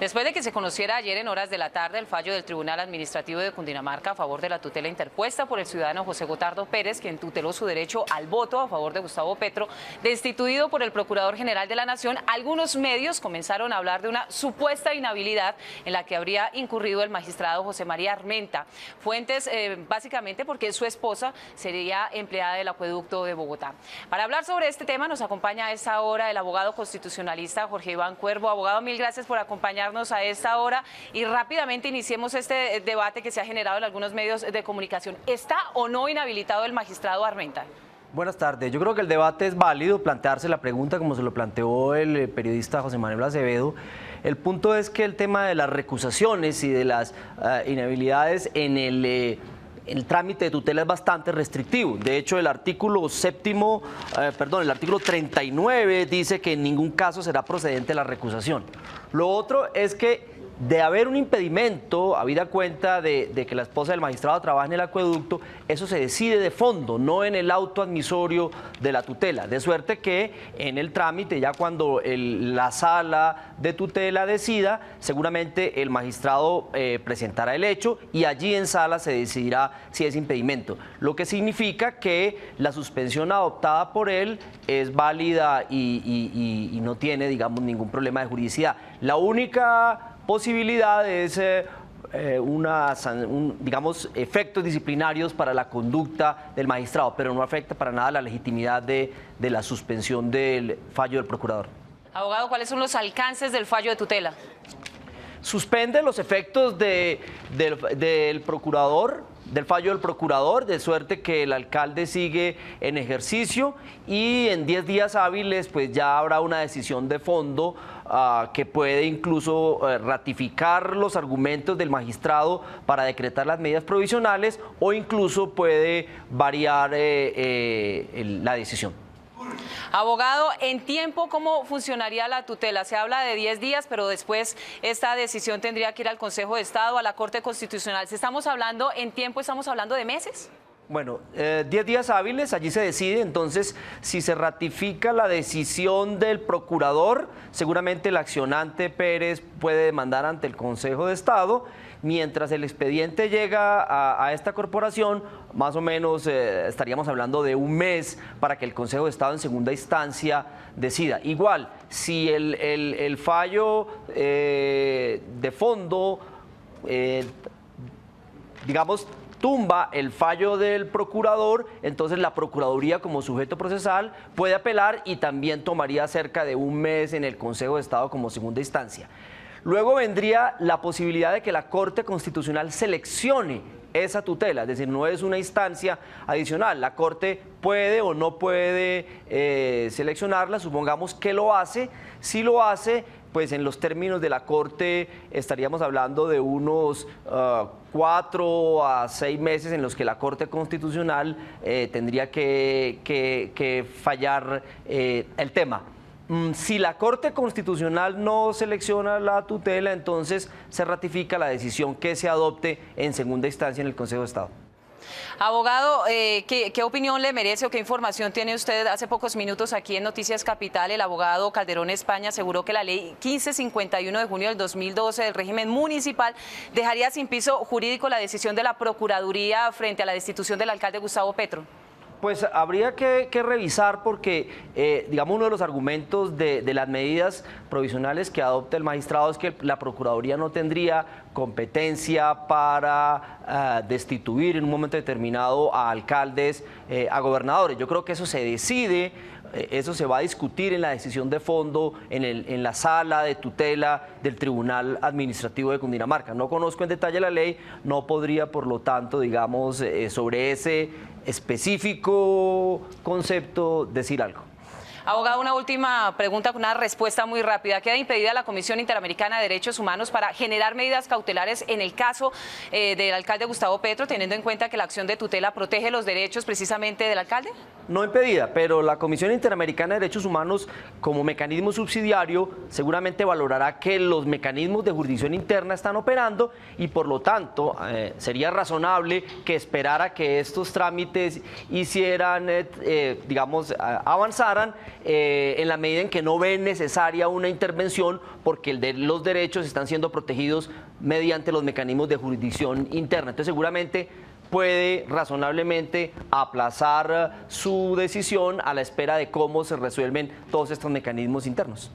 Después de que se conociera ayer en horas de la tarde el fallo del Tribunal Administrativo de Cundinamarca a favor de la tutela interpuesta por el ciudadano José Gotardo Pérez, quien tuteló su derecho al voto a favor de Gustavo Petro, destituido por el Procurador General de la Nación, algunos medios comenzaron a hablar de una supuesta inhabilidad en la que habría incurrido el magistrado José María Armenta. Fuentes, básicamente porque su esposa sería empleada del acueducto de Bogotá. Para hablar sobre este tema nos acompaña a esta hora el abogado constitucionalista Jorge Iván Cuervo. Abogado, mil gracias por acompañarnos a esta hora y rápidamente iniciemos este debate que se ha generado en algunos medios de comunicación. ¿Está o no inhabilitado el magistrado Armenta? Buenas tardes. Yo creo que el debate es válido, plantearse la pregunta como se lo planteó el periodista José Manuel Acevedo. El punto es que el tema de las recusaciones y de las inhabilidades en el trámite de tutela es bastante restrictivo. De hecho, el artículo 39 dice que en ningún caso será procedente la recusación. Lo otro es que de haber un impedimento, habida cuenta de que la esposa del magistrado trabaja en el acueducto, eso se decide de fondo, no en el auto admisorio de la tutela. De suerte que en el trámite, ya cuando la sala de tutela decida, seguramente el magistrado presentará el hecho y allí en sala se decidirá si es impedimento. Lo que significa que la suspensión adoptada por él es válida y no tiene, digamos, ningún problema de juridicidad. La única posibilidad es digamos, efectos disciplinarios para la conducta del magistrado, pero no afecta para nada la legitimidad de la suspensión del fallo del procurador. Abogado, ¿cuáles son los alcances del fallo de tutela? Suspende los efectos del fallo del procurador, de suerte que el alcalde sigue en ejercicio y en 10 días hábiles pues ya habrá una decisión de fondo que puede incluso ratificar los argumentos del magistrado para decretar las medidas provisionales o incluso puede variar la decisión. Abogado, en tiempo, ¿cómo funcionaría la tutela? Se habla de 10 días, pero después esta decisión tendría que ir al Consejo de Estado, a la Corte Constitucional. Si estamos hablando en tiempo, ¿estamos hablando de meses? Bueno, 10 días hábiles, allí se decide. Entonces, si se ratifica la decisión del procurador, seguramente el accionante Pérez puede demandar ante el Consejo de Estado. Mientras el expediente llega a esta corporación, más o menos estaríamos hablando de un mes para que el Consejo de Estado en segunda instancia decida. Igual, si el fallo de fondo, digamos, tumba el fallo del procurador, entonces la Procuraduría como sujeto procesal puede apelar y también tomaría cerca de un mes en el Consejo de Estado como segunda instancia. Luego vendría la posibilidad de que la Corte Constitucional seleccione esa tutela, es decir, no es una instancia adicional. La Corte puede o no puede seleccionarla, supongamos que lo hace. Si lo hace, pues en los términos de la Corte estaríamos hablando de unos 4 a 6 meses en los que la Corte Constitucional tendría que fallar el tema. Si la Corte Constitucional no selecciona la tutela, entonces se ratifica la decisión que se adopte en segunda instancia en el Consejo de Estado. Abogado, ¿qué opinión le merece o qué información tiene usted? Hace pocos minutos aquí en Noticias Capital, el abogado Calderón España aseguró que la ley 1551 de junio del 2012 del régimen municipal dejaría sin piso jurídico la decisión de la Procuraduría frente a la destitución del alcalde Gustavo Petro. Pues habría que revisar porque, digamos, uno de los argumentos de las medidas provisionales que adopta el magistrado es que la Procuraduría no tendría competencia para destituir en un momento determinado a alcaldes, a gobernadores. Yo creo que eso se decide, eso se va a discutir en la decisión de fondo, en la sala de tutela del Tribunal Administrativo de Cundinamarca. No conozco en detalle la ley, no podría, por lo tanto, digamos, sobre ese específico concepto decir algo. Abogado, una última pregunta con una respuesta muy rápida. ¿Queda impedida la Comisión Interamericana de Derechos Humanos para generar medidas cautelares en el caso del alcalde Gustavo Petro, teniendo en cuenta que la acción de tutela protege los derechos precisamente del alcalde? No impedida, pero la Comisión Interamericana de Derechos Humanos, como mecanismo subsidiario, seguramente valorará que los mecanismos de jurisdicción interna están operando y, por lo tanto, sería razonable que esperara que estos trámites hicieran, digamos, avanzaran en la medida en que no ven necesaria una intervención porque los derechos están siendo protegidos mediante los mecanismos de jurisdicción interna. Entonces seguramente puede razonablemente aplazar su decisión a la espera de cómo se resuelven todos estos mecanismos internos.